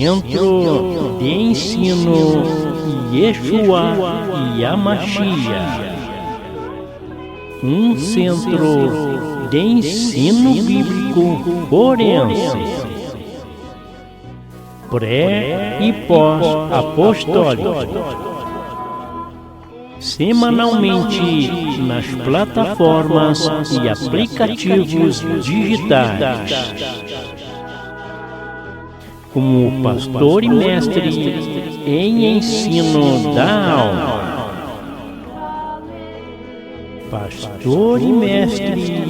Centro de Ensino Yeshua Yamashia. Um centro de ensino bíblico forense, pré e pós-apostólico, semanalmente nas plataformas e aplicativos digitais, como pastor e mestre em ensino da alma. Pastor e mestre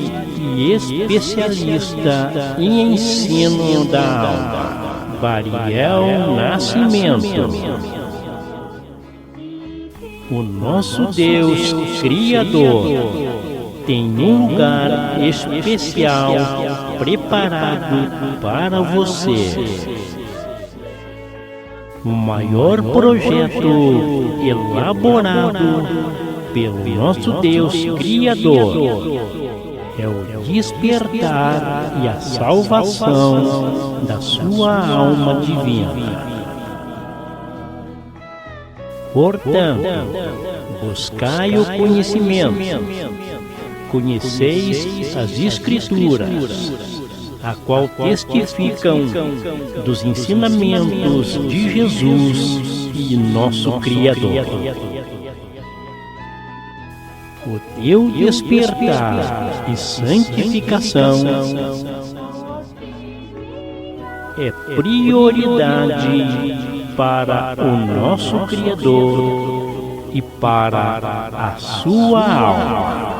e especialista em ensino da alma, Bariel Nascimento. O nosso Deus Criador tem um lugar especial preparado para você. O maior projeto elaborado pelo nosso Deus Criador é o despertar e a salvação da sua alma divina. Portanto, buscai o conhecimento, conheceis as Escrituras, a qual testificam dos ensinamentos de Jesus e nosso Criador. O teu despertar e santificação é prioridade para o nosso Criador e para a sua alma.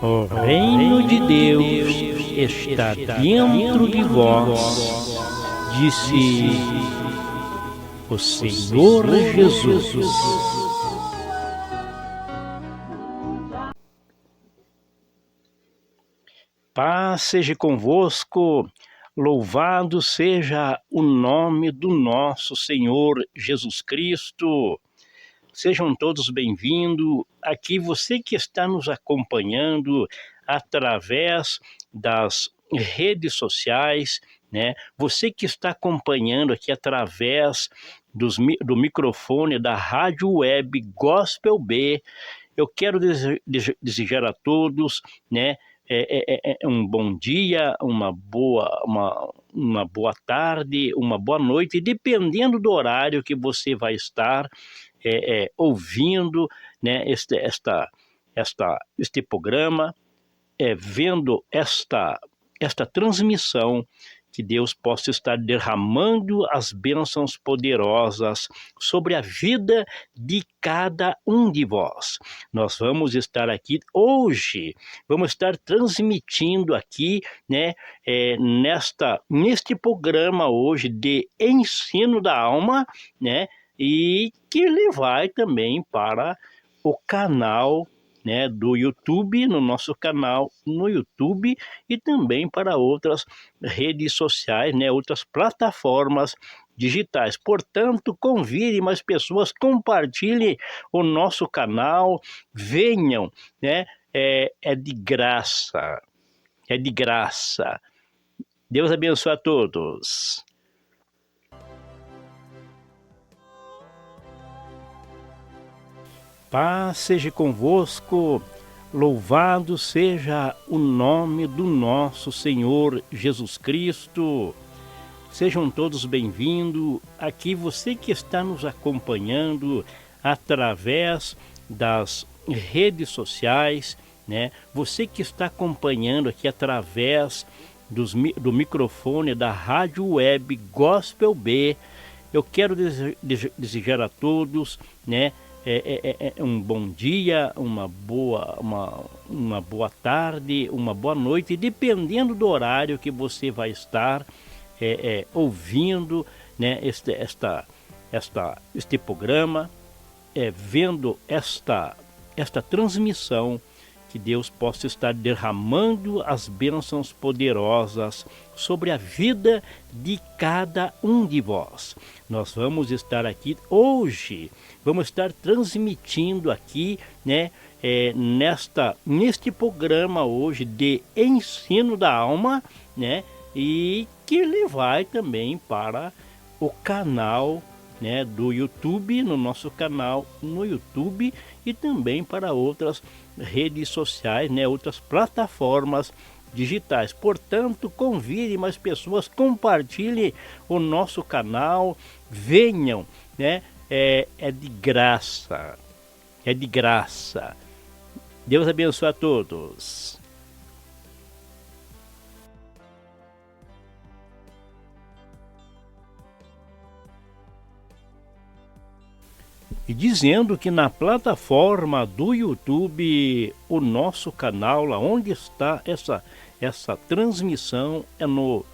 O reino de Deus está dentro de vós, disse o Senhor Jesus. Paz seja convosco, louvado seja o nome do nosso Senhor Jesus Cristo. Sejam todos bem-vindos. Aqui você que está nos acompanhando através das redes sociais, né? Você que está acompanhando aqui através do microfone da Rádio Web Gospel B, eu quero desejar a todos, né, um bom dia, uma boa tarde, uma boa noite, dependendo do horário que você vai estar ouvindo, né, este programa, vendo esta transmissão. Que Deus possa estar derramando as bênçãos poderosas sobre a vida de cada um de vós. Nós vamos estar aqui hoje, vamos estar transmitindo aqui, né, neste programa hoje de ensino da alma, né, e que ele vai também para o canal, né, do YouTube, no nosso canal no YouTube, e também para outras redes sociais, né, outras plataformas digitais. Portanto, convide mais pessoas, compartilhem o nosso canal, venham, né, é de graça, é de graça. Deus abençoe a todos. Paz seja convosco, louvado seja o nome do nosso Senhor Jesus Cristo. Sejam todos bem-vindos. Aqui você que está nos acompanhando através das redes sociais, né? Você que está acompanhando aqui através do microfone da Rádio Web Gospel B, eu quero desejar a todos, né, um bom dia, uma boa tarde, uma boa noite, dependendo do horário que você vai estar ouvindo, né, este programa, vendo esta transmissão. que Deus possa estar derramando as bênçãos poderosas sobre a vida de cada um de vós. Nós vamos estar aqui hoje, vamos estar transmitindo aqui, né, neste programa hoje de ensino da alma, né, e que ele vai também para o canal, né, do YouTube, no nosso canal no YouTube, e também para outras redes sociais, né, outras plataformas digitais. Portanto, convide mais pessoas, compartilhe o nosso canal, venham, né, é de graça, é de graça. Deus abençoe a todos. E dizendo que na plataforma do YouTube, o nosso canal, lá onde está essa transmissão, é no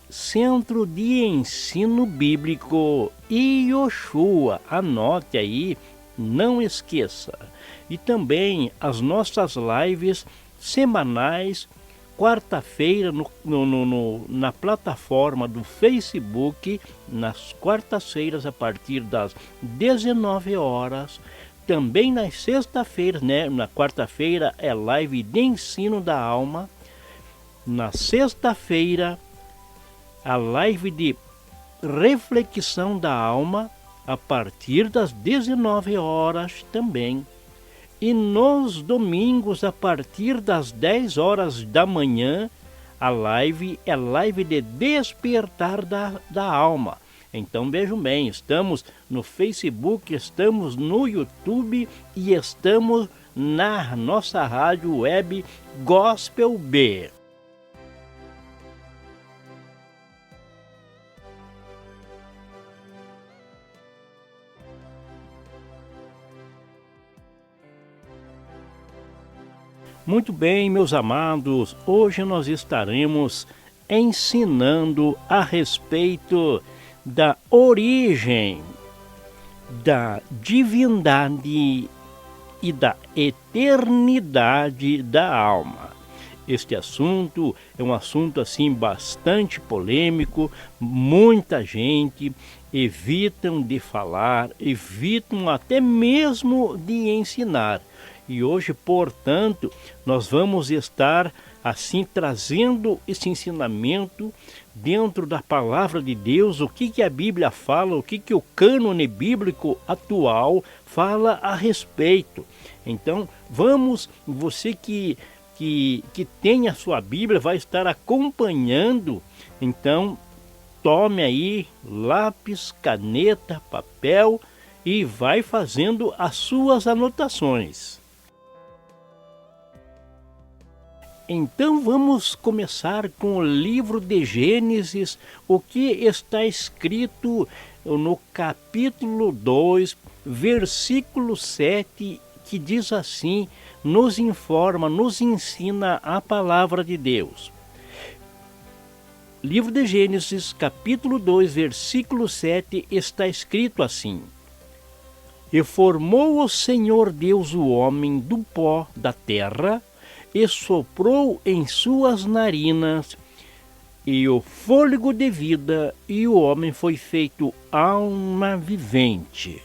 Centro de Ensino Bíblico Yoshua. Anote aí, não esqueça. E também as nossas lives semanais, quarta-feira na plataforma do Facebook, nas quartas-feiras a partir das 19 horas. Também nas sexta-feiras, né? Na quarta-feira é live de ensino da alma. Na sexta-feira, a live de reflexão da alma a partir das 19 horas também. E nos domingos, a partir das 10 horas da manhã, a live é live de despertar da alma. Então vejam bem, estamos no Facebook, estamos no YouTube e estamos na nossa rádio web Gospel B. Muito bem, meus amados, hoje nós estaremos ensinando a respeito da origem, da divindade e da eternidade da alma. Este assunto é um assunto assim bastante polêmico, muita gente evitam de falar, evitam até mesmo de ensinar. E hoje, portanto, nós vamos estar assim trazendo esse ensinamento dentro da palavra de Deus, o que a Bíblia fala, o que o cânone bíblico atual fala a respeito. Então, vamos, você que tem a sua Bíblia, vai estar acompanhando, então tome aí lápis, caneta, papel e vai fazendo as suas anotações. Então vamos começar com o livro de Gênesis, o que está escrito no capítulo 2, versículo 7, que diz assim, nos informa, nos ensina a palavra de Deus. Livro de Gênesis, capítulo 2, versículo 7, está escrito assim: E formou o Senhor Deus o homem do pó da terra, e soprou em suas narinas e o fôlego de vida, e o homem foi feito alma vivente.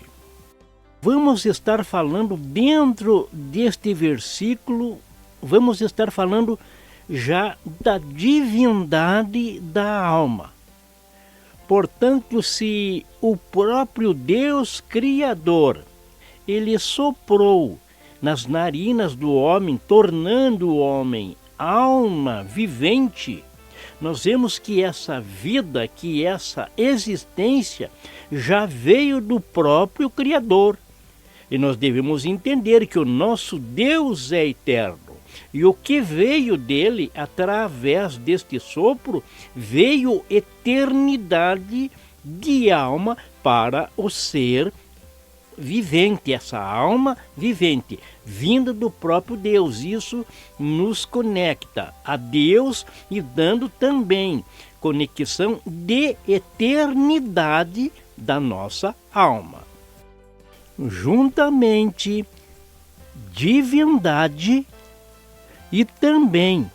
Vamos estar falando dentro deste versículo, vamos estar falando já da divindade da alma. Portanto, se o próprio Deus Criador, ele soprou nas narinas do homem, tornando o homem alma vivente, nós vemos que essa vida, que essa existência já veio do próprio Criador. E nós devemos entender que o nosso Deus é eterno. E o que veio dele, através deste sopro, veio eternidade de alma para o ser vivente, essa alma vivente, vinda do próprio Deus. Isso nos conecta a Deus e dando também conexão de eternidade da nossa alma. Juntamente, divindade e também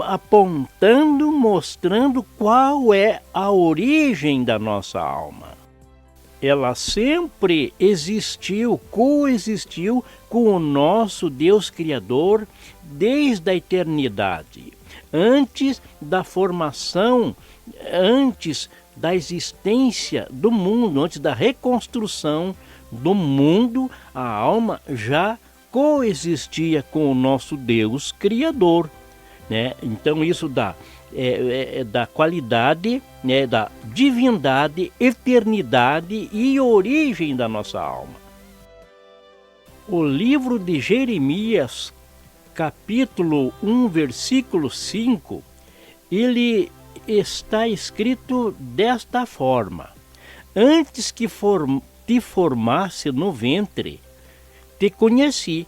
apontando, mostrando qual é a origem da nossa alma. Ela sempre existiu, coexistiu com o nosso Deus Criador desde a eternidade. Antes da formação, antes da existência do mundo, antes da reconstrução do mundo, a alma já coexistia com o nosso Deus Criador, né? Então isso dá da qualidade, né, da divindade, eternidade e origem da nossa alma. O livro de Jeremias, capítulo 1, versículo 5, ele está escrito desta forma: antes que te formasse no ventre, te conheci,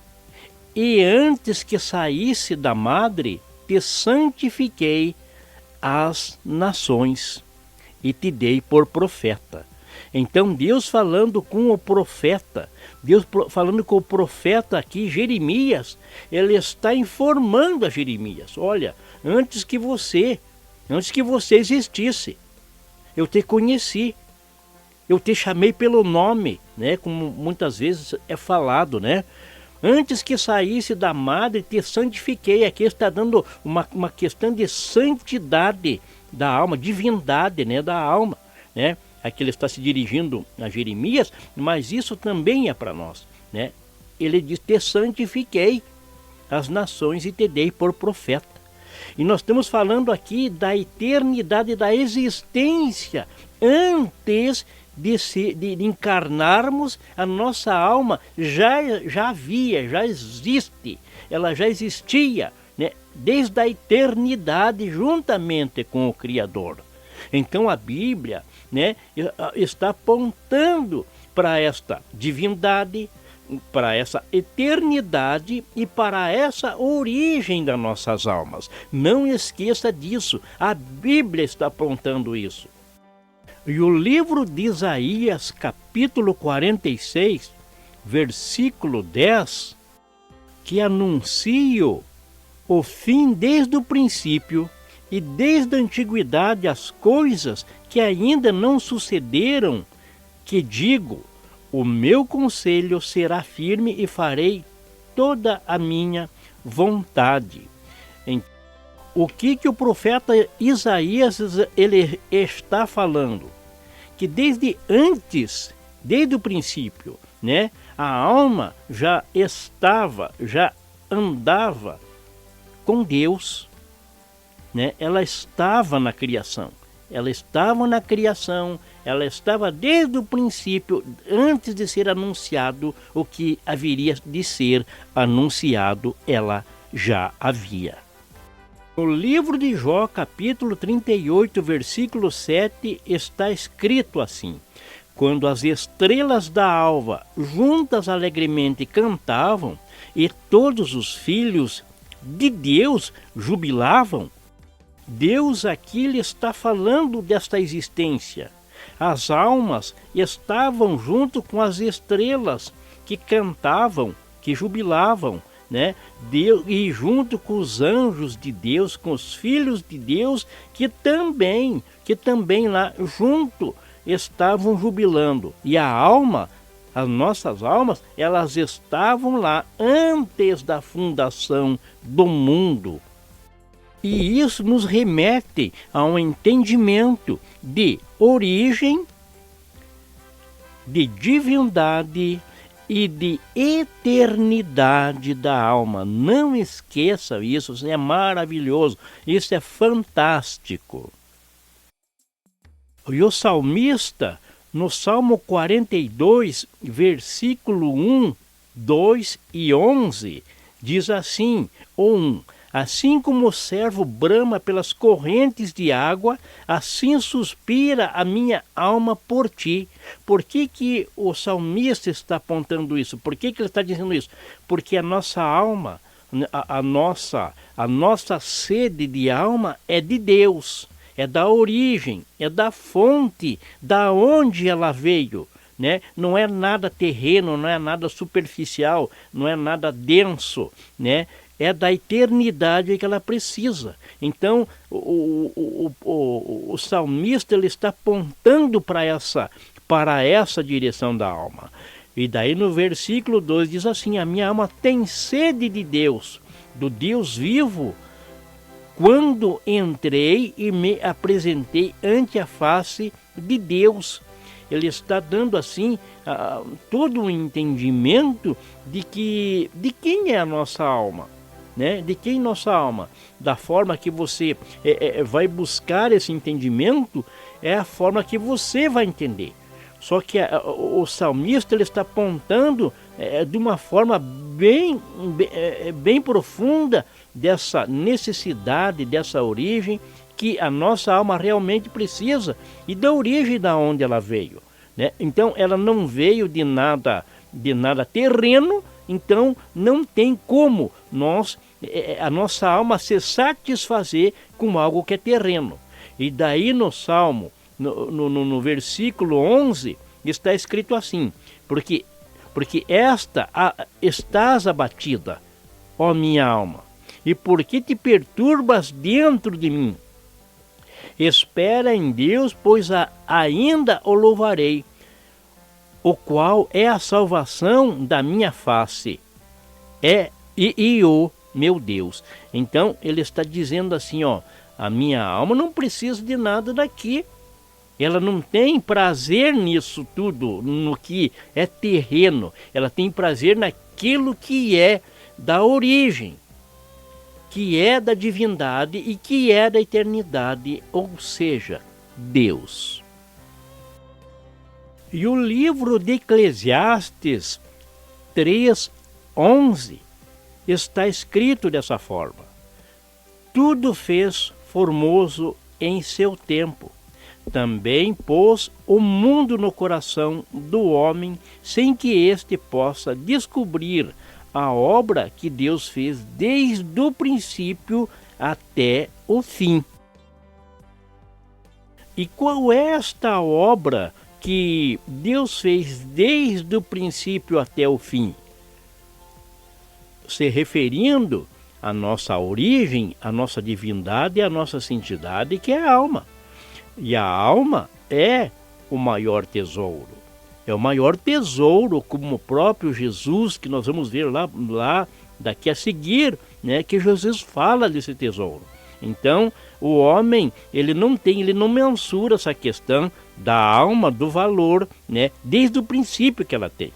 e antes que saísse da madre, te santifiquei as nações e te dei por profeta. Então Deus falando com o profeta, Deus falando com o profeta aqui, Jeremias, ele está informando a Jeremias: olha, antes que você existisse, eu te conheci, eu te chamei pelo nome, né? Como muitas vezes é falado, né? Antes que saísse da madre, te santifiquei. Aqui está dando uma questão de santidade da alma, divindade, né, da alma, né? Aqui ele está se dirigindo a Jeremias, mas isso também é para nós, né? Ele diz: te santifiquei as nações e te dei por profeta. E nós estamos falando aqui da eternidade, da existência antes de encarnarmos. A nossa alma já existe, ela já existia, né, desde a eternidade, juntamente com o Criador. Então a Bíblia, né, está apontando para esta divindade, para essa eternidade e para essa origem das nossas almas. Não esqueça disso, a Bíblia está apontando isso. E o livro de Isaías, capítulo 46, versículo 10, que anuncia o fim desde o princípio e desde a antiguidade as coisas que ainda não sucederam, que digo: o meu conselho será firme e farei toda a minha vontade. O que o profeta Isaías ele está falando? Que desde o princípio, né, a alma já andava com Deus, né? Ela estava na criação, ela estava desde o princípio, antes de ser anunciado o que haveria de ser anunciado, ela já havia. No livro de Jó, capítulo 38, versículo 7, está escrito assim: quando as estrelas da alva juntas alegremente cantavam, e todos os filhos de Deus jubilavam. Deus aqui lhe está falando desta existência. As almas estavam junto com as estrelas que cantavam, que jubilavam, né? Deus, e junto com os anjos de Deus, com os filhos de Deus, que também lá junto estavam jubilando. E a alma, as nossas almas, elas estavam lá antes da fundação do mundo. E isso nos remete a um entendimento de origem, de divindade e de eternidade da alma. Não esqueça isso, isso é maravilhoso, isso é fantástico. E o salmista, no Salmo 42, versículo 1, 2 e 11, diz assim: 1. Assim como o servo brama pelas correntes de água, assim suspira a minha alma por ti. Por que o salmista está apontando isso? Por que ele está dizendo isso? Porque a nossa alma, a nossa sede de alma é de Deus, é da origem, é da fonte, da onde ela veio, né? Não é nada terreno, não é nada superficial, não é nada denso, né? é da eternidade que ela precisa. Então, o salmista ele está apontando para essa direção da alma. E daí no versículo 2 diz assim: a minha alma tem sede de Deus, do Deus vivo, quando entrei e me apresentei ante a face de Deus. Ele está dando assim todo um entendimento de quem é a nossa alma, né? De quem nossa alma. Da forma que você vai buscar esse entendimento, é a forma que você vai entender. Só que o salmista ele está apontando de uma forma bem profunda dessa necessidade, dessa origem que a nossa alma realmente precisa e da origem da onde ela veio, né? Então ela não veio de nada terreno, então não tem como a nossa alma se satisfazer com algo que é terreno. E daí no Salmo, no versículo 11, está escrito assim: porque estás abatida, ó minha alma, e por que te perturbas dentro de mim? Espera em Deus, pois ainda o louvarei, o qual é a salvação da minha face, e o meu Deus. Então ele está dizendo assim, ó, a minha alma não precisa de nada daqui. Ela não tem prazer nisso tudo, no que é terreno. Ela tem prazer naquilo que é da origem, que é da divindade e que é da eternidade, ou seja, Deus. E o livro de Eclesiastes 3:11 está escrito dessa forma: tudo fez formoso em seu tempo. Também pôs o mundo no coração do homem, sem que éste possa descobrir a obra que Deus fez desde o princípio até o fim. E qual é esta obra que Deus fez desde o princípio até o fim? Se referindo à nossa origem, à nossa divindade e à nossa santidade, que é a alma. E a alma é o maior tesouro. É o maior tesouro, como o próprio Jesus, que nós vamos ver lá daqui a seguir, né, que Jesus fala desse tesouro. Então, o homem, ele não mensura essa questão da alma, do valor, né, desde o princípio que ela tem.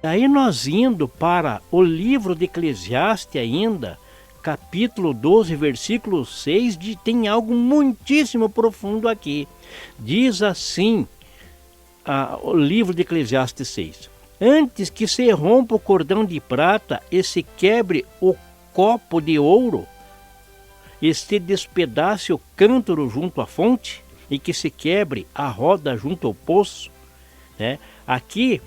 Aí nós indo para o livro de Eclesiastes ainda, capítulo 12, versículo 6, tem algo muitíssimo profundo aqui. Diz assim, o livro de Eclesiastes 6: antes que se rompa o cordão de prata e se quebre o copo de ouro, e se despedace o cântaro junto à fonte, e que se quebre a roda junto ao poço, né? Aqui,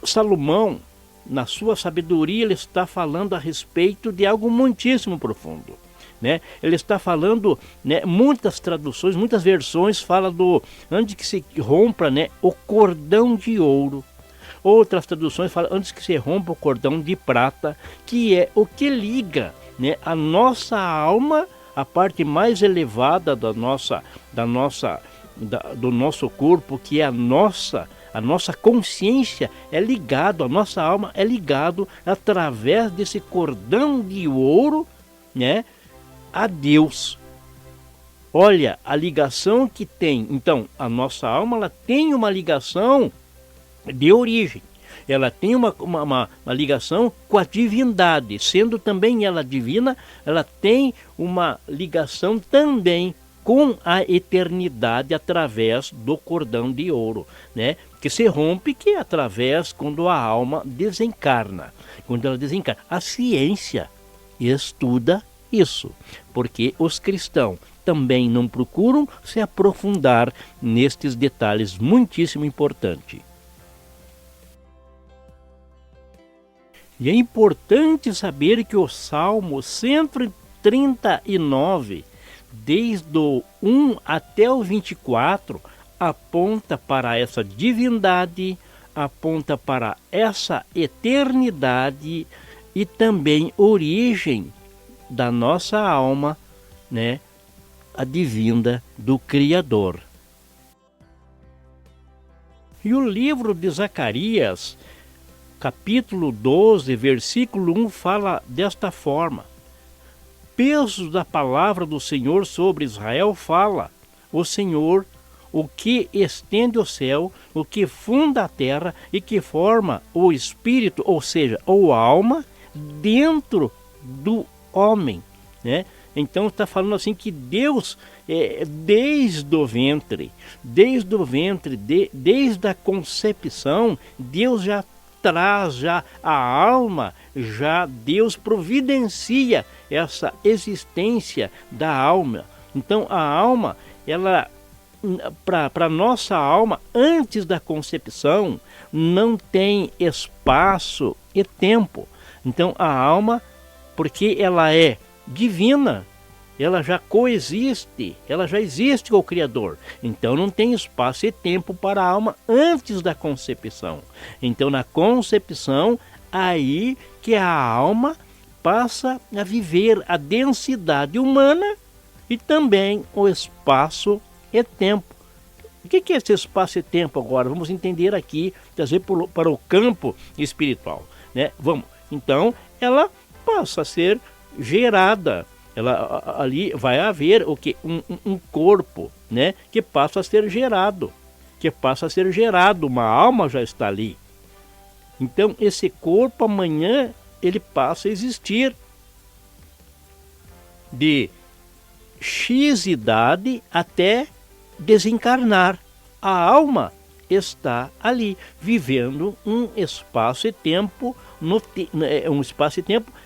Salomão, na sua sabedoria, ele está falando a respeito de algo muitíssimo profundo, né? Ele está falando, né, muitas traduções, muitas versões falam antes que se rompa, né, o cordão de ouro. Outras traduções falam antes que se rompa o cordão de prata, que é o que liga, né, a nossa alma, a parte mais elevada do nosso corpo, que é a nossa consciência é ligado, a nossa alma é ligado através desse cordão de ouro, né, a Deus. Olha a ligação que tem. Então, a nossa alma, ela tem uma ligação de origem. Ela tem uma ligação com a divindade. Sendo também ela divina, ela tem uma ligação também com a eternidade através do cordão de ouro, né? Que se rompe, que é através quando a alma desencarna. Quando ela desencarna. A ciência estuda isso, porque os cristãos também não procuram se aprofundar nestes detalhes muitíssimo importantes. E é importante saber que o Salmo 139, desde o 1 até o 24, aponta para essa divindade, aponta para essa eternidade e também origem da nossa alma, né, advinda do Criador. E o livro de Zacarias, capítulo 12, versículo 1, fala desta forma: peso da palavra do Senhor sobre Israel fala, o Senhor, o que estende o céu, o que funda a terra e que forma o espírito, ou seja, a alma, dentro do homem, né? Então está falando assim que Deus, desde o ventre, desde a concepção, Deus já traz já a alma, já Deus providencia essa existência da alma. Então a alma, ela, para nossa alma, antes da concepção, não tem espaço e tempo. Então a alma, porque ela é divina, ela já coexiste, ela já existe com o Criador. Então não tem espaço e tempo para a alma antes da concepção. Então na concepção, aí que a alma passa a viver a densidade humana e também o espaço e tempo. O que é esse espaço e tempo agora? Vamos entender aqui, trazer para o campo espiritual, né? Vamos. Então ela passa a ser gerada. Ali vai haver o que? Um corpo, né? Que passa a ser gerado. Uma alma já está ali. Então esse corpo amanhã ele passa a existir. De X idade até desencarnar. A alma está ali, vivendo um espaço e tempo,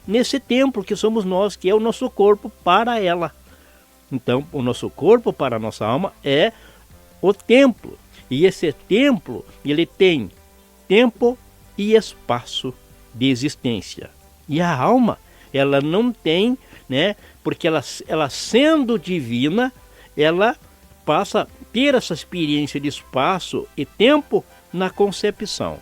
nesse templo que somos nós, que é o nosso corpo para ela. Então, o nosso corpo para a nossa alma é o templo. E esse templo, ele tem tempo e espaço de existência. E a alma, ela não tem, né? Porque ela sendo divina, ela passa a ter essa experiência de espaço e tempo na concepção.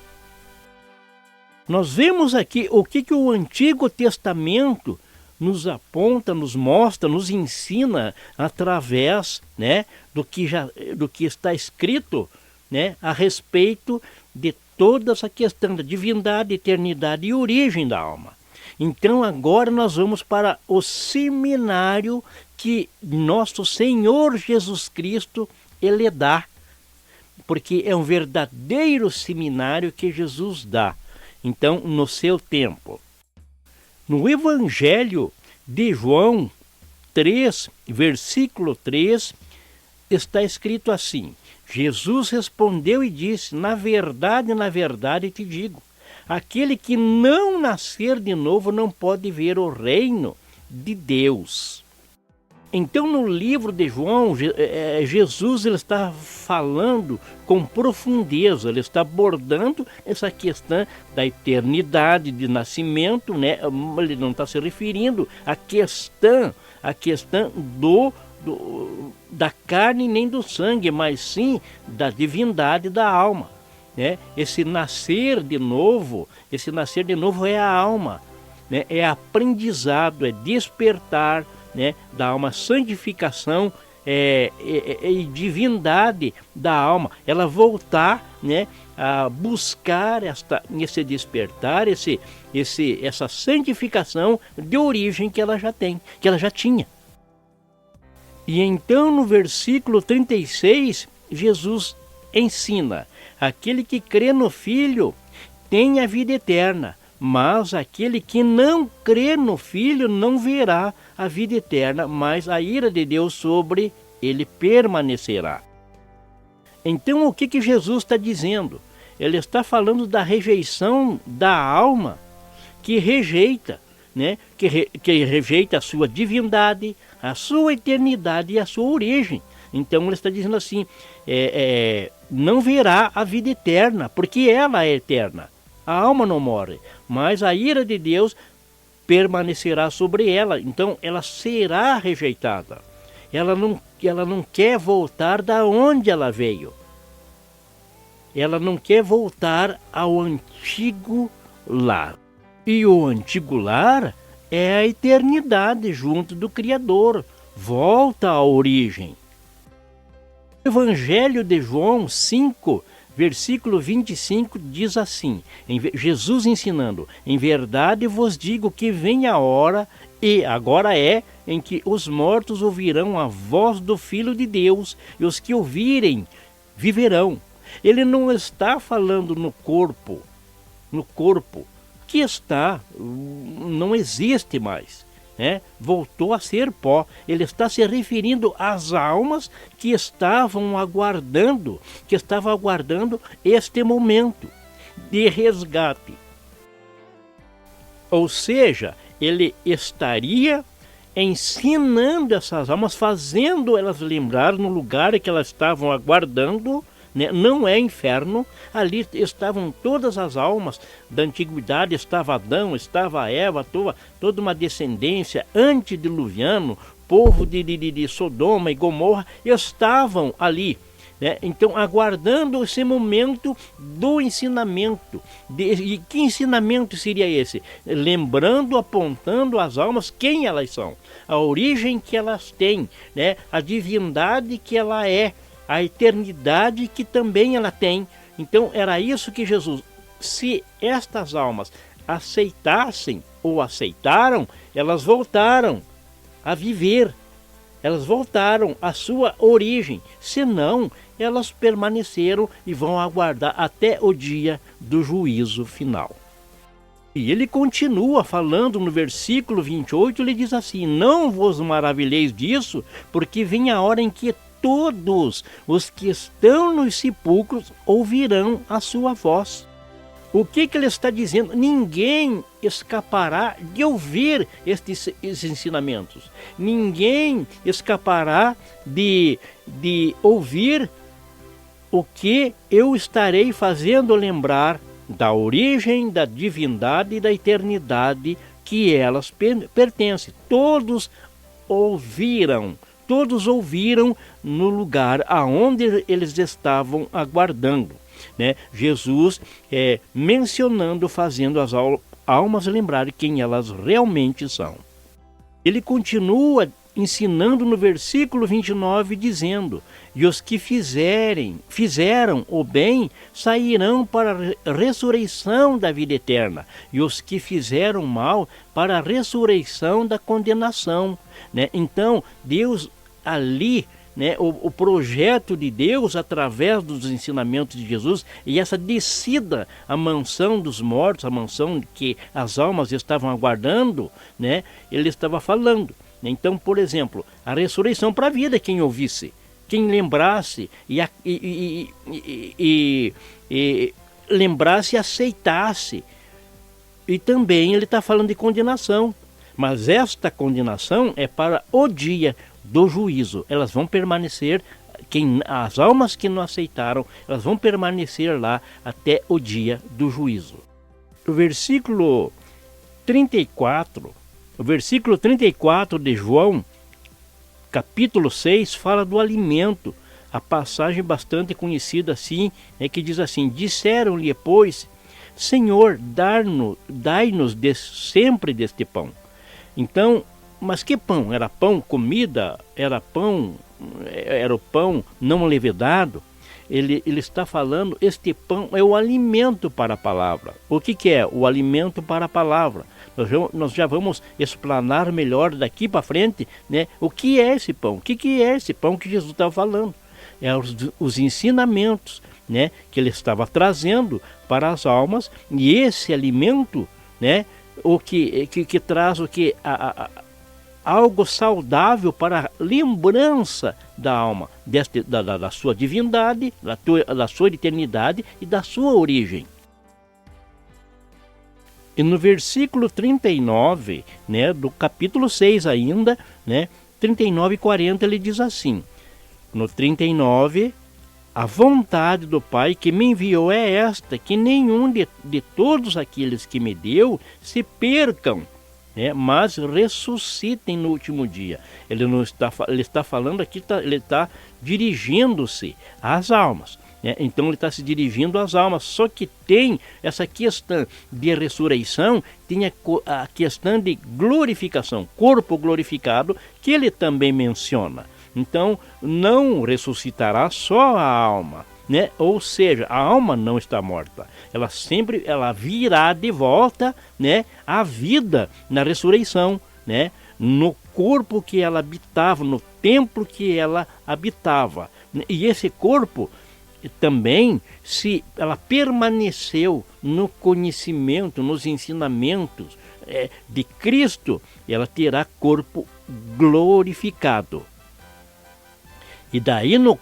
Nós vemos aqui o que o Antigo Testamento nos aponta, nos mostra, nos ensina através, né, do que está escrito, né, a respeito de toda essa questão da divindade, eternidade e origem da alma. Então agora nós vamos para o seminário que nosso Senhor Jesus Cristo ele dá, porque é um verdadeiro seminário que Jesus dá. Então, no seu tempo. No Evangelho de João 3, versículo 3, está escrito assim: Jesus respondeu e disse: na verdade te digo, aquele que não nascer de novo não pode ver o reino de Deus. Então, no livro de João, Jesus ele está falando com profundeza, ele está abordando essa questão da eternidade de nascimento, né? Ele não está se referindo à questão da carne nem do sangue, mas sim da divindade da alma, né? Esse nascer de novo é a alma, né? É aprendizado, é despertar, né, da alma, santificação e divindade da alma, ela voltar, né, a buscar esse despertar, essa santificação de origem que ela já tem, que ela já tinha. E então no versículo 36, Jesus ensina: aquele que crê no Filho tem a vida eterna, mas aquele que não crê no Filho não verá a vida eterna, mas a ira de Deus sobre ele permanecerá. Então o que Jesus está dizendo? Ele está falando da rejeição da alma que rejeita, né? que rejeita a sua divindade, a sua eternidade e a sua origem. Então ele está dizendo assim, não verá a vida eterna, porque ela é eterna. A alma não morre, mas a ira de Deus permanecerá sobre ela. Então ela será rejeitada. Ela não quer voltar da onde ela veio. ela não quer voltar ao antigo lar. E o antigo lar é a eternidade junto do Criador. Volta à origem. O Evangelho de João 5, versículo 25 diz assim, Jesus ensinando: em verdade vos digo que vem a hora, e agora é, em que os mortos ouvirão a voz do Filho de Deus, e os que ouvirem viverão. Ele não está falando no corpo que não existe mais, né? Voltou a ser pó. Ele está se referindo às almas que estavam aguardando este momento de resgate. Ou seja, ele estaria ensinando essas almas, fazendo elas lembrar no lugar que elas estavam aguardando, né? Não é inferno, ali estavam todas as almas da antiguidade, estava Adão, estava Eva, toda uma descendência antediluviano, povo de Sodoma e Gomorra, estavam ali, né? Então, aguardando esse momento do ensinamento. E que ensinamento seria esse? Lembrando, apontando às almas quem elas são, a origem que elas têm, né? A divindade que ela é, a eternidade que também ela tem. Então era isso que Jesus, se estas almas aceitassem ou aceitaram, elas voltaram a viver, elas voltaram à sua origem. Senão, elas permaneceram e vão aguardar até o dia do juízo final. E ele continua falando no versículo 28, ele diz assim: não vos maravilheis disso, porque vem a hora em que todos os que estão nos sepulcros ouvirão a sua voz. O que ele está dizendo? Ninguém escapará de ouvir esses ensinamentos. Ninguém escapará de ouvir o que eu estarei fazendo lembrar da origem, da divindade e da eternidade que elas pertencem. Todos ouviram no lugar aonde eles estavam aguardando, né? Jesus mencionando, fazendo as almas lembrarem quem elas realmente são. Ele continua ensinando no versículo 29, dizendo: e os que fizeram o bem sairão para a ressurreição da vida eterna, e os que fizeram mal para a ressurreição da condenação, né? Então, Deus ali, né, o projeto de Deus através dos ensinamentos de Jesus e essa descida à mansão dos mortos, a mansão que as almas estavam aguardando, né, ele estava falando. Então, por exemplo, a ressurreição para a vida, quem ouvisse, quem lembrasse e lembrasse e aceitasse. E também ele está falando de condenação, mas esta condenação é para o dia do juízo. Elas vão permanecer, as almas que não aceitaram, elas vão permanecer lá até o dia do juízo. O versículo 34 de João, capítulo 6, fala do alimento. A passagem bastante conhecida assim, que diz assim: disseram-lhe, pois, Senhor, dai-nos sempre deste pão. Então, mas que pão? Era pão, comida? Era o pão não levedado? Ele está falando, este pão é o alimento para a palavra. O que é o alimento para a palavra? Nós já vamos explanar melhor daqui para frente, né? O que é esse pão? O que é esse pão que Jesus estava falando? É os ensinamentos, né, que ele estava trazendo para as almas, e esse alimento, né, o que traz o que algo saudável para a lembrança da alma, da sua divindade, da sua eternidade e da sua origem. E no versículo 39, né, do capítulo 6 ainda, né, 39 e 40, ele diz assim, no 39, a vontade do Pai que me enviou é esta, que nenhum de todos aqueles que me deu se percam, né, mas ressuscitem no último dia. Ele está falando aqui, ele está dirigindo-se às almas, né? Então ele está se dirigindo às almas. Só que tem essa questão de ressurreição, tem a questão de glorificação, corpo glorificado, que ele também menciona. Então não ressuscitará só a alma, né? Ou seja, a alma não está morta. Ela virá de volta, né, à vida na ressurreição, né? No corpo que ela habitava, no templo que ela habitava. E esse corpo também, se ela permaneceu no conhecimento, nos ensinamentos de Cristo, ela terá corpo glorificado. E daí no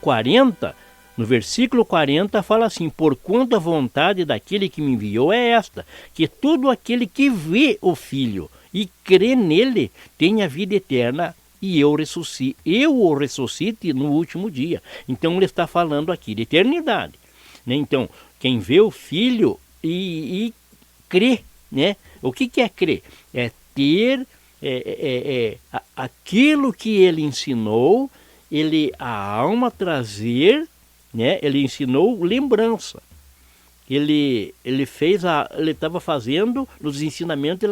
versículo 40 fala assim: porquanto a vontade daquele que me enviou é esta, que todo aquele que vê o Filho e crê nele tenha vida eterna, e eu o ressuscite no último dia. Então ele está falando aqui de eternidade, né? Então, quem vê o Filho e crê, né? O que é crer? É ter aquilo que ele ensinou, a alma trazer, né? Ele ensinou lembrança. Ele estava fazendo nos ensinamentos,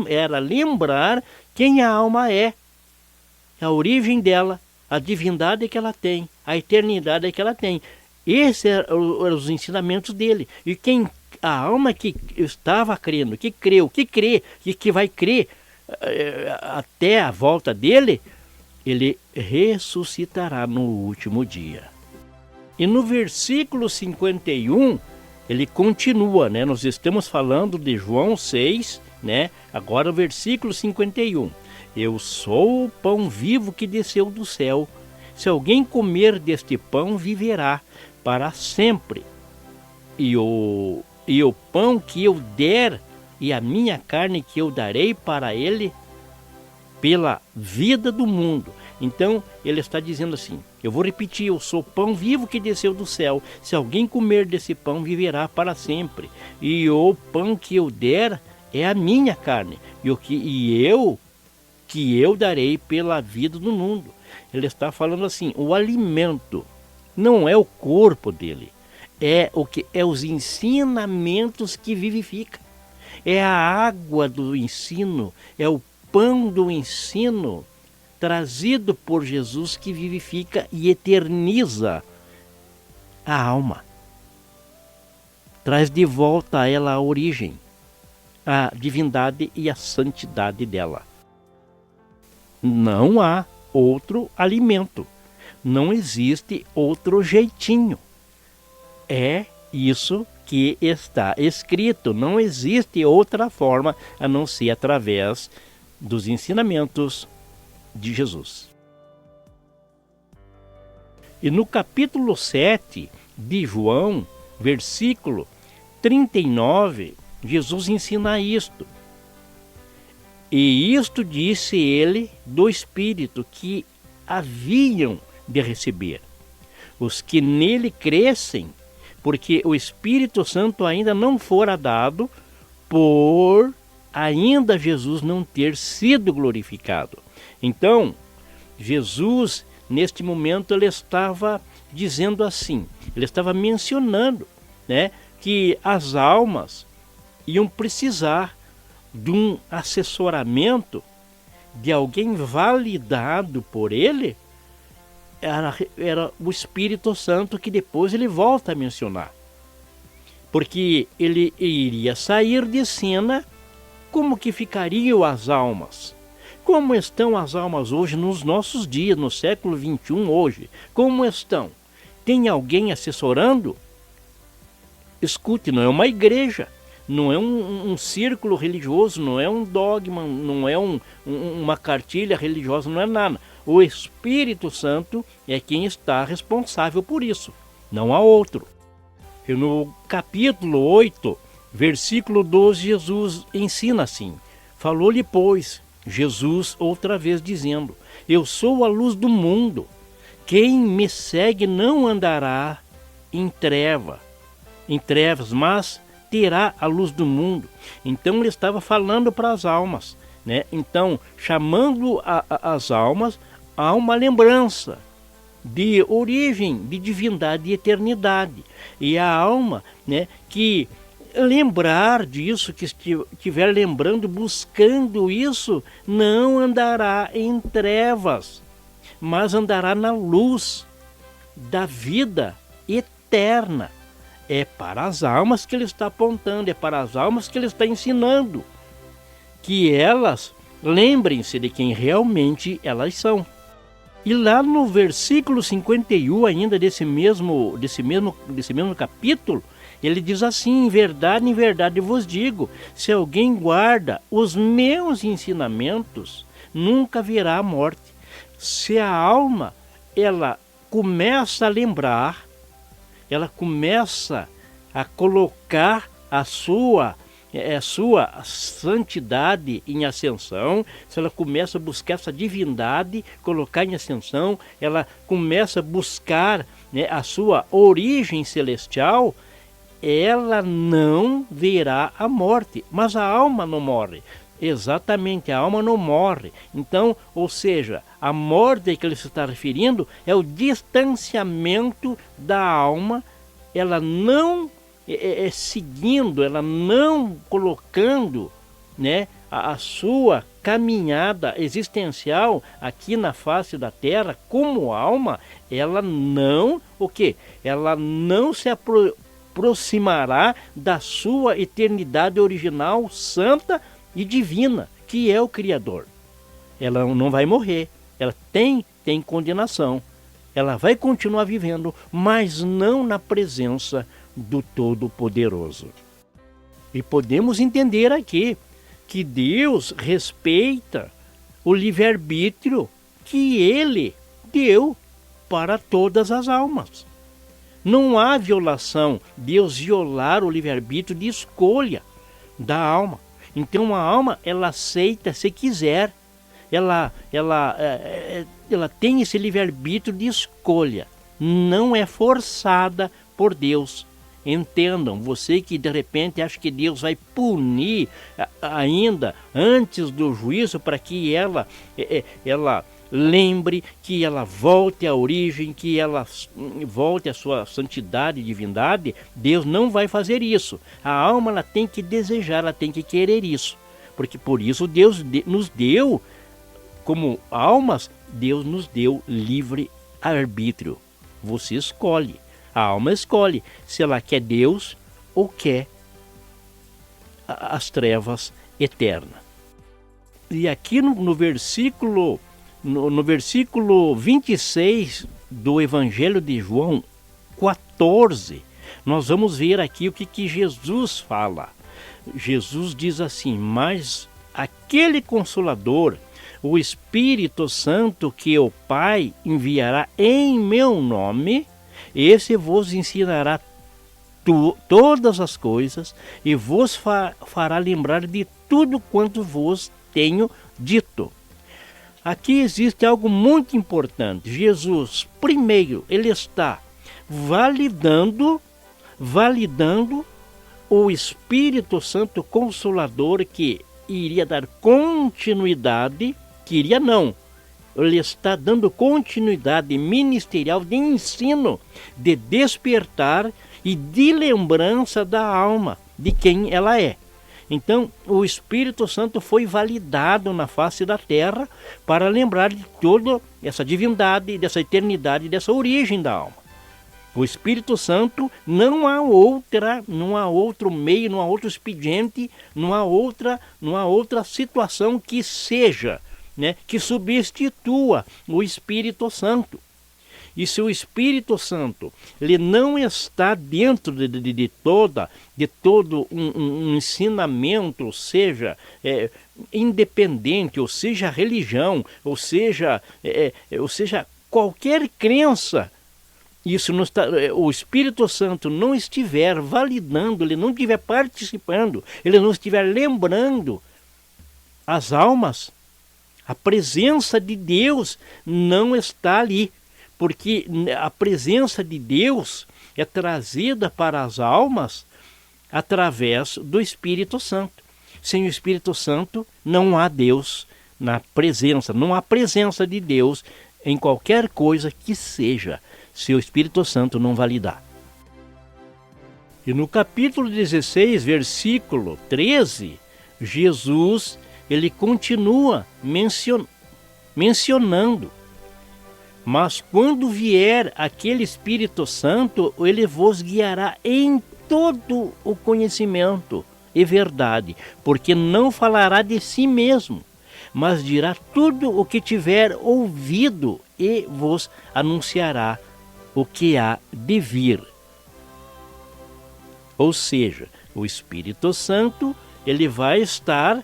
era lembrar quem a alma é, a origem dela, a divindade que ela tem, a eternidade que ela tem. Esses eram os ensinamentos dele. E a alma que estava crendo, que creu, que crê e que vai crer até a volta dele, ele ressuscitará no último dia. E no versículo 51, ele continua, né? Nós estamos falando de João 6, né? Agora o versículo 51. Eu sou o pão vivo que desceu do céu. Se alguém comer deste pão, viverá para sempre. E o pão que eu der, e a minha carne que eu darei para ele, pela vida do mundo. Então ele está dizendo assim, eu vou repetir: eu sou o pão vivo que desceu do céu. Se alguém comer desse pão, viverá para sempre. E o pão que eu der é a minha carne, que eu darei pela vida do mundo. Ele está falando assim, o alimento não é o corpo dele, é os ensinamentos que vivifica, é a água do ensino, é o pão do ensino trazido por Jesus, que vivifica e eterniza a alma, traz de volta a ela a origem, a divindade e a santidade dela. Não há outro alimento, não existe outro jeitinho. É isso que está escrito, não existe outra forma a não ser através dos ensinamentos de Jesus. E no capítulo 7 de João, versículo 39, Jesus ensina isto. E isto disse ele do Espírito que haviam de receber os que nele crescem, porque o Espírito Santo ainda não fora dado, por ainda Jesus não ter sido glorificado. Então, Jesus, neste momento, ele estava dizendo assim, ele estava mencionando, né, que as almas iam precisar de um assessoramento, de alguém validado por ele. Era o Espírito Santo, que depois ele volta a mencionar, porque ele iria sair de cena. Como que ficariam as almas? Como estão as almas hoje, nos nossos dias, no século 21 hoje? Como estão? Tem alguém assessorando? Escute, não é uma igreja, não é um círculo religioso, não é um dogma, não é uma cartilha religiosa, não é nada. O Espírito Santo é quem está responsável por isso, não há outro. E no capítulo 8, versículo 12, Jesus ensina assim: falou-lhe, pois, Jesus outra vez dizendo: eu sou a luz do mundo, quem me segue não andará em trevas, mas terá a luz do mundo. Então ele estava falando para as almas, né? Então, chamando as almas a uma lembrança de origem, de divindade e eternidade. E a alma, né, que lembrar disso, que estiver lembrando, buscando isso, não andará em trevas, mas andará na luz da vida eterna. É para as almas que ele está apontando, é para as almas que ele está ensinando, que elas lembrem-se de quem realmente elas são. E lá no versículo 51 ainda desse mesmo capítulo, ele diz assim: em verdade vos digo, se alguém guarda os meus ensinamentos, nunca verá a morte. Se a alma, ela começa a lembrar, ela começa a colocar a sua santidade em ascensão, se ela começa a buscar essa divindade, colocar em ascensão, ela começa a buscar, né, a sua origem celestial, ela não verá a morte. Mas a alma não morre. Exatamente, a alma não morre. Então, ou seja, a morte que ele se está referindo é o distanciamento da alma, ela não seguindo, ela não colocando, né, a sua caminhada existencial aqui na face da terra como alma, ela não, o quê? Ela não se aproximará da sua eternidade original, santa e divina, que é o Criador. Ela não vai morrer, ela tem condenação, ela vai continuar vivendo, mas não na presença do Todo-Poderoso. E podemos entender aqui que Deus respeita o livre-arbítrio que Ele deu para todas as almas. Não há violação, Deus violar o livre-arbítrio de escolha da alma. Então a alma, ela aceita se quiser, ela tem esse livre-arbítrio de escolha, não é forçada por Deus. Entendam, você que de repente acha que Deus vai punir ainda antes do juízo para que ela lembre, que ela volte à origem, que ela volte à sua santidade e divindade, Deus não vai fazer isso. A alma, ela tem que desejar, ela tem que querer isso, porque por isso Deus nos deu, como almas, Deus nos deu livre arbítrio. Você escolhe. A alma escolhe se ela quer Deus ou quer as trevas eternas. E aqui no versículo 26 do Evangelho de João 14, nós vamos ver aqui o que Jesus fala. Jesus diz assim: mas aquele Consolador, o Espírito Santo, que o Pai enviará em meu nome, esse vos ensinará todas as coisas e vos fará lembrar de tudo quanto vos tenho dito. Aqui existe algo muito importante. Jesus, primeiro, ele está validando o Espírito Santo Consolador, que iria dar continuidade, ele está dando continuidade ministerial de ensino, de despertar e de lembrança da alma, de quem ela é. Então, o Espírito Santo foi validado na face da terra para lembrar de toda essa divindade, dessa eternidade, dessa origem da alma. O Espírito Santo, não há outro meio, não há outro expediente, não há outra situação que seja, né, que substitua o Espírito Santo. E se o Espírito Santo ele não está dentro de todo um ensinamento, ou seja, independente, ou seja, religião, ou seja qualquer crença, isso não está, o Espírito Santo não estiver validando, ele não estiver participando, ele não estiver lembrando as almas, a presença de Deus não está ali, porque a presença de Deus é trazida para as almas através do Espírito Santo. Sem o Espírito Santo não há Deus na presença, não há presença de Deus em qualquer coisa que seja, se o Espírito Santo não validar. E no capítulo 16, versículo 13, Jesus, ele continua mencionando: mas quando vier aquele Espírito Santo, ele vos guiará em todo o conhecimento e verdade, porque não falará de si mesmo, mas dirá tudo o que tiver ouvido e vos anunciará o que há de vir. Ou seja, o Espírito Santo, ele vai estar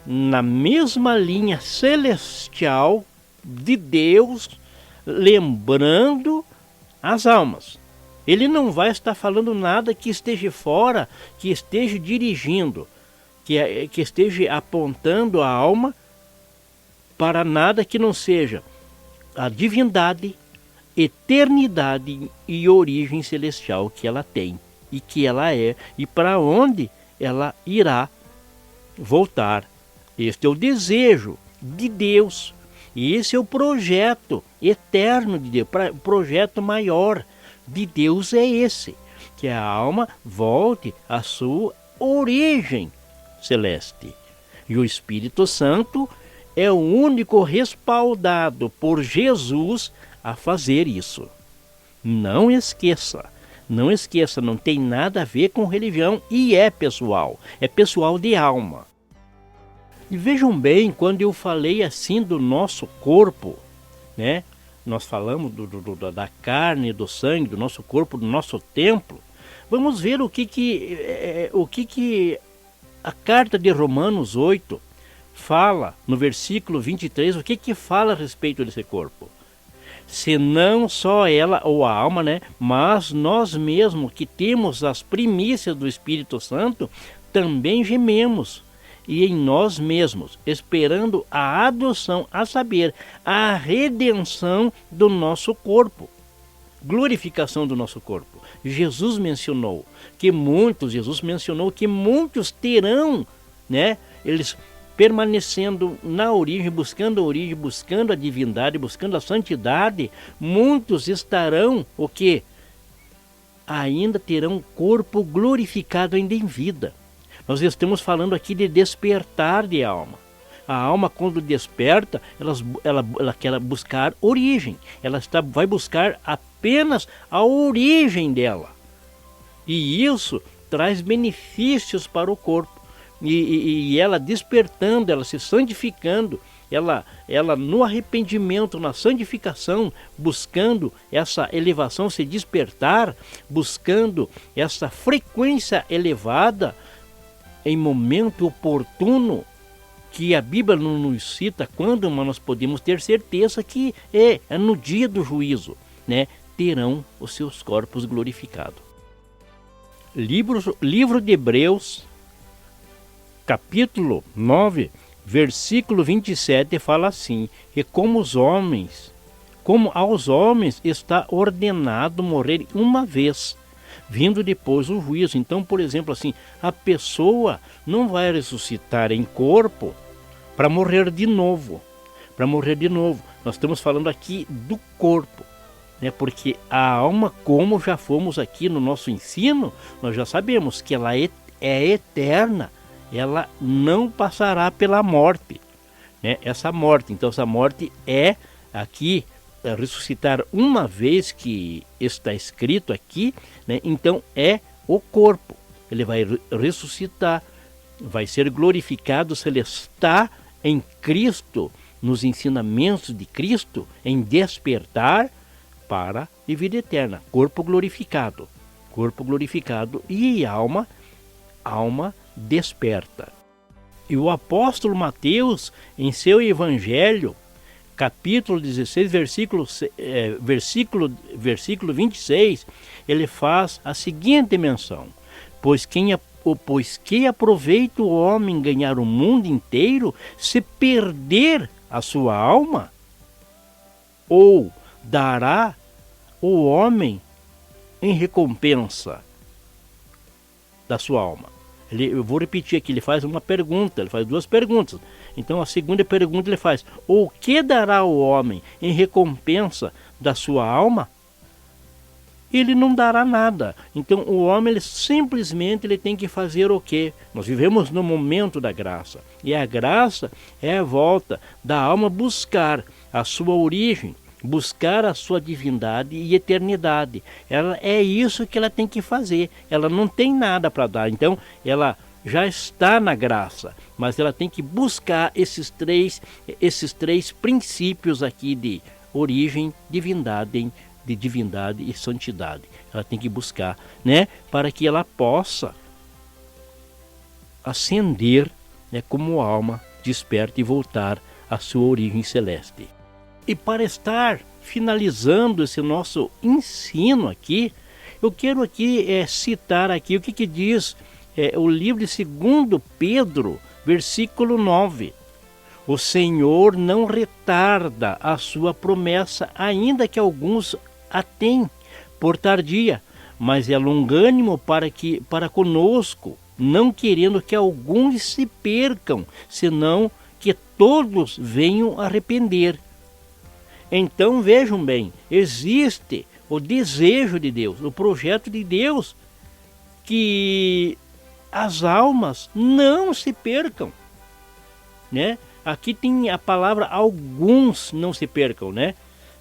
na mesma linha celestial de Deus, lembrando as almas. Ele não vai estar falando nada que esteja fora, que esteja dirigindo, que esteja apontando a alma para nada que não seja a divindade, eternidade e origem celestial que ela tem e que ela é e para onde ela irá voltar. Este é o desejo de Deus e esse é o projeto eterno de Deus, o projeto maior de Deus é esse, que a alma volte à sua origem celeste. E o Espírito Santo é o único respaldado por Jesus a fazer isso. Não esqueça, não tem nada a ver com religião e é pessoal de alma. E vejam bem, quando eu falei assim do nosso corpo, né? Nós falamos da carne, do sangue, do nosso corpo, do nosso templo. Vamos ver o que a carta de Romanos 8 fala no versículo 23, o que fala a respeito desse corpo. Se não só ela ou a alma, né, mas nós mesmos que temos as primícias do Espírito Santo, também gememos e em nós mesmos, esperando a adoção, a saber, a redenção do nosso corpo, glorificação do nosso corpo. Jesus mencionou que muitos terão, né, eles permanecendo na origem, buscando a divindade, buscando a santidade, muitos estarão, o quê? Ainda terão corpo glorificado ainda em vida. Nós estamos falando aqui de despertar de alma. A alma, quando desperta, ela quer buscar origem. Ela vai buscar apenas a origem dela. E isso traz benefícios para o corpo. E ela despertando, ela se santificando, ela no arrependimento, na santificação, buscando essa elevação, se despertar, buscando essa frequência elevada, em momento oportuno, que a Bíblia não nos cita quando, mas nós podemos ter certeza que é no dia do juízo, né? Terão os seus corpos glorificados. Livro de Hebreus, capítulo 9, versículo 27, fala assim: e como aos homens está ordenado morrer uma vez, vindo depois o juízo. Então, por exemplo, assim, a pessoa não vai ressuscitar em corpo para morrer de novo. Nós estamos falando aqui do corpo, né? Porque a alma, como já fomos aqui no nosso ensino, nós já sabemos que ela é eterna, ela não passará pela morte, né? Essa morte é aqui, ressuscitar uma vez, que está escrito aqui, né? Então é o corpo, ele vai ressuscitar, vai ser glorificado se ele está em Cristo, nos ensinamentos de Cristo, em despertar para a vida eterna, corpo glorificado e alma desperta. E o apóstolo Mateus, em seu evangelho, capítulo 16, versículo 26, ele faz a seguinte menção: pois que aproveita o homem ganhar o mundo inteiro, se perder a sua alma? Ou dará o homem em recompensa da sua alma? Eu vou repetir aqui, ele faz uma pergunta, ele faz duas perguntas. Então a segunda pergunta ele faz: o que dará o homem em recompensa da sua alma? Ele não dará nada. Então o homem ele tem que fazer o quê? Nós vivemos no momento da graça. E a graça é a volta da alma buscar a sua origem, buscar a sua divindade e eternidade. É isso que ela tem que fazer. Ela não tem nada para dar. Então ela já está na graça, mas ela tem que buscar esses três princípios aqui de origem, divindade e santidade. Ela tem que buscar, né, para que ela possa ascender, né, como alma desperta e voltar à sua origem celeste. E para estar finalizando esse nosso ensino aqui, eu quero aqui citar aqui o que diz o livro de 2 Pedro, versículo 9. O Senhor não retarda a sua promessa, ainda que alguns a têm por tardia, mas é longânimo para conosco, não querendo que alguns se percam, senão que todos venham a arrepender. Então vejam bem, existe o desejo de Deus, o projeto de Deus, que as almas não se percam, né? Aqui tem a palavra alguns não se percam, né?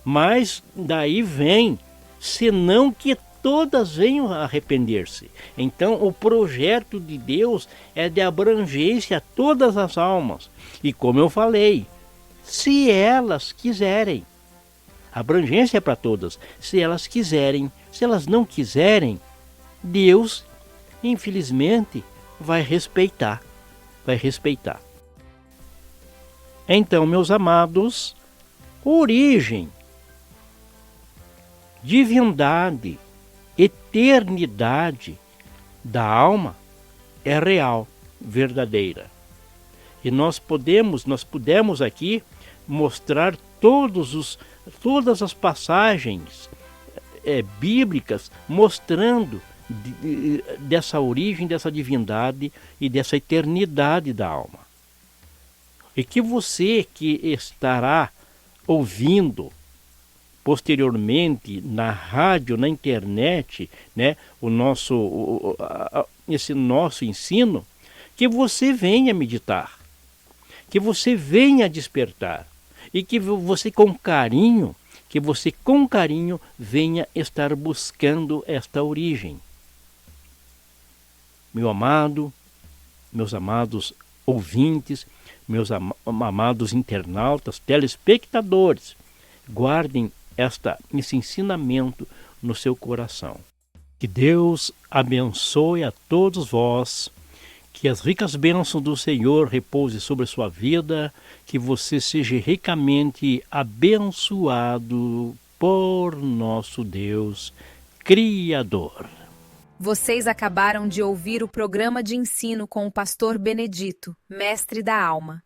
Mas daí vem, senão que todas venham a arrepender-se. Então o projeto de Deus é de abrangência a todas as almas. E como eu falei, se elas quiserem, a abrangência é para todas, se elas quiserem. Se elas não quiserem, Deus, infelizmente, vai respeitar. Então, meus amados, origem, divindade, eternidade da alma é real, verdadeira. E nós pudemos aqui mostrar todas as passagens bíblicas mostrando dessa origem, dessa divindade e dessa eternidade da alma. E que você que estará ouvindo posteriormente na rádio, na internet, né, esse nosso ensino, que você venha meditar, que você venha despertar e que você com carinho venha estar buscando esta origem. Meus amados ouvintes, meus amados internautas, telespectadores, guardem esse ensinamento no seu coração. Que Deus abençoe a todos vós, que as ricas bênçãos do Senhor repousem sobre a sua vida, que você seja ricamente abençoado por nosso Deus Criador. Vocês acabaram de ouvir o programa de ensino com o pastor Benedito, mestre da alma.